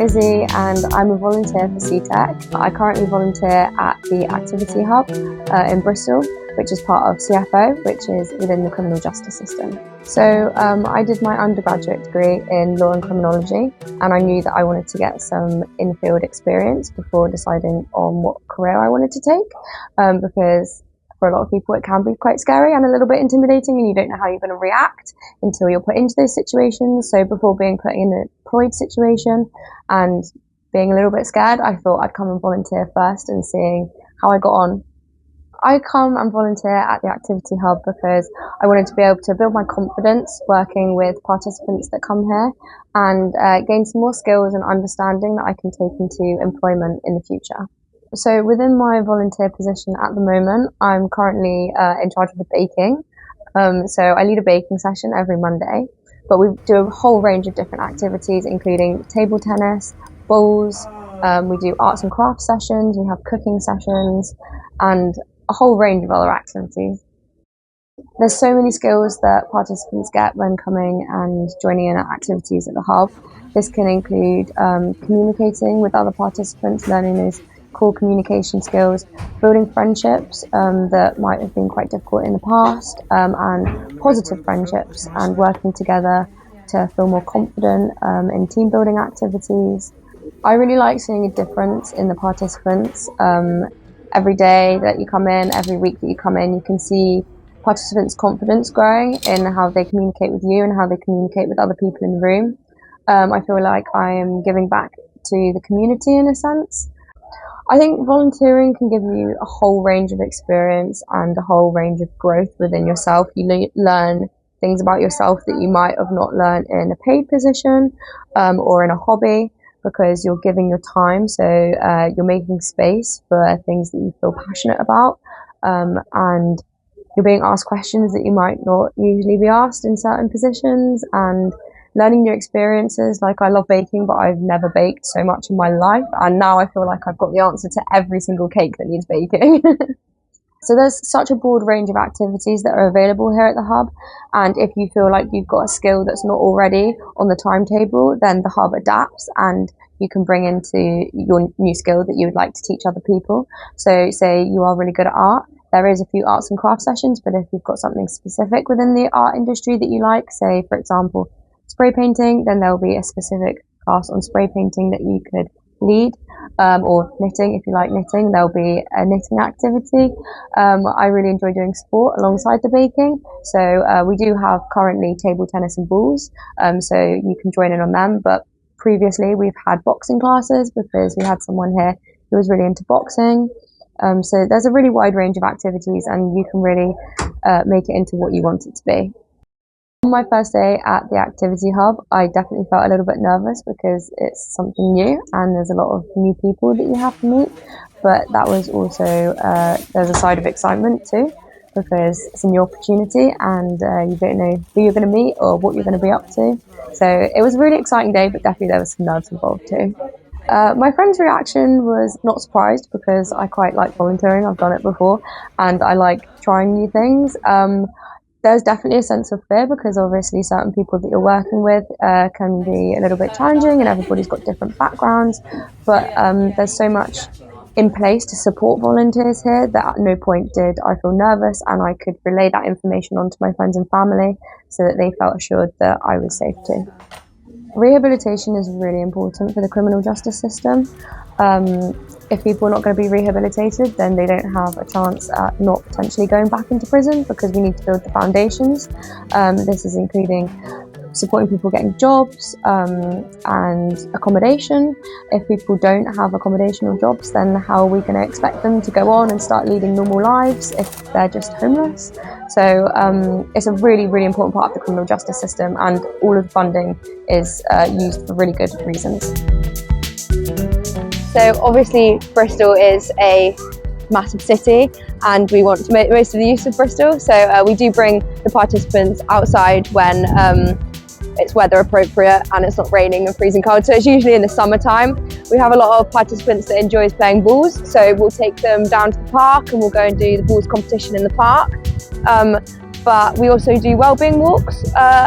Izzy and I'm a volunteer for Seetec. I currently volunteer at the Activity Hub in Bristol, which is part of CFO, which is within the criminal justice system. So I did my undergraduate degree in law and criminology, and I knew that I wanted to get some in-field experience before deciding on what career I wanted to take, because for a lot of people it can be quite scary and a little bit intimidating, and you don't know how you're going to react until you're put into those situations. So before being put in an employed situation and being a little bit scared, I thought I'd come and volunteer first and seeing how I got on. I come and volunteer at the Activity Hub because I wanted to be able to build my confidence working with participants that come here and gain some more skills and understanding that I can take into employment in the future. So within my volunteer position at the moment, I'm currently in charge of the baking. So I lead a baking session every Monday, but we do a whole range of different activities, including table tennis, bowls, we do arts and crafts sessions, we have cooking sessions, and a whole range of other activities. There's so many skills that participants get when coming and joining in at activities at the Hub. This can include communicating with other participants, learning those core communication skills, building friendships that might have been quite difficult in the past, and positive friendships, and working together to feel more confident in team building activities. I really like seeing a difference in the participants. Every day that you come in, every week that you come in, you can see participants' confidence growing in how they communicate with you and how they communicate with other people in the room. I feel like I am giving back to the community in a sense. I think volunteering can give you a whole range of experience and a whole range of growth within yourself. You learn things about yourself that you might have not learned in a paid position or in a hobby, because you're giving your time, so you're making space for things that you feel passionate about, and you're being asked questions that you might not usually be asked in certain positions, and learning new experiences. Like, I love baking, but I've never baked so much in my life, and now I feel like I've got the answer to every single cake that needs baking. So there's such a broad range of activities that are available here at the Hub, and if you feel like you've got a skill that's not already on the timetable, then the Hub adapts and you can bring into your new skill that you would like to teach other people. So say you are really good at art, there is a few arts and crafts sessions, but if you've got something specific within the art industry that you like, say for example spray painting, then there'll be a specific class on spray painting that you could lead. Or knitting, if you like knitting, there'll be a knitting activity. I really enjoy doing sport alongside the baking, so we do have currently table tennis and bowls, so you can join in on them, but previously we've had boxing classes because we had someone here who was really into boxing. So there's a really wide range of activities, and you can really make it into what you want it to be. On my first day at the Activity Hub, I definitely felt a little bit nervous because it's something new and there's a lot of new people that you have to meet, but that was also, there's a side of excitement too, because it's a new opportunity and you don't know who you're going to meet or what you're going to be up to. So it was a really exciting day, but definitely there was some nerves involved too. My friend's reaction was not surprised because I quite like volunteering, I've done it before, and I like trying new things. There's definitely a sense of fear because obviously certain people that you're working with can be a little bit challenging, and everybody's got different backgrounds, but there's so much in place to support volunteers here that at no point did I feel nervous, and I could relay that information onto my friends and family so that they felt assured that I was safe too. Rehabilitation is really important for the criminal justice system. If people are not going to be rehabilitated, then they don't have a chance at not potentially going back into prison, because we need to build the foundations. This is including supporting people getting jobs and accommodation. If people don't have accommodation or jobs, then how are we going to expect them to go on and start leading normal lives if they're just homeless? So it's a really, really important part of the criminal justice system, and all of the funding is used for really good reasons. So obviously Bristol is a massive city and we want to make the most of the use of Bristol, so we do bring the participants outside when it's weather appropriate and it's not raining and freezing cold, so it's usually in the summertime. We have a lot of participants that enjoys playing balls, so we'll take them down to the park and we'll go and do the balls competition in the park. but we also do wellbeing walks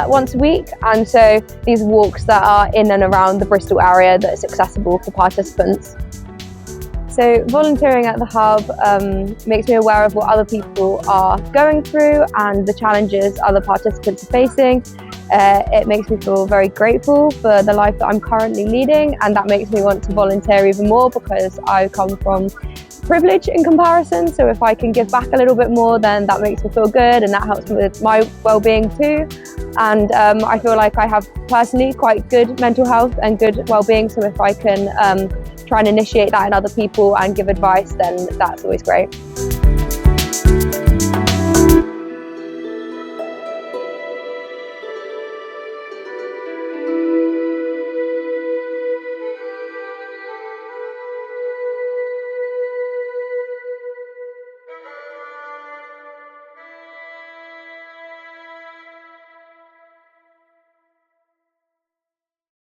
once a week, and so these walks that are in and around the Bristol area that's accessible for participants. So volunteering at the Hub makes me aware of what other people are going through and the challenges other participants are facing. It makes me feel very grateful for the life that I'm currently leading, and that makes me want to volunteer even more because I come from privilege in comparison. So if I can give back a little bit more, then that makes me feel good, and that helps me with my well-being too. And I feel like I have personally quite good mental health and good well-being, so if I can try and initiate that in other people and give advice, then that's always great.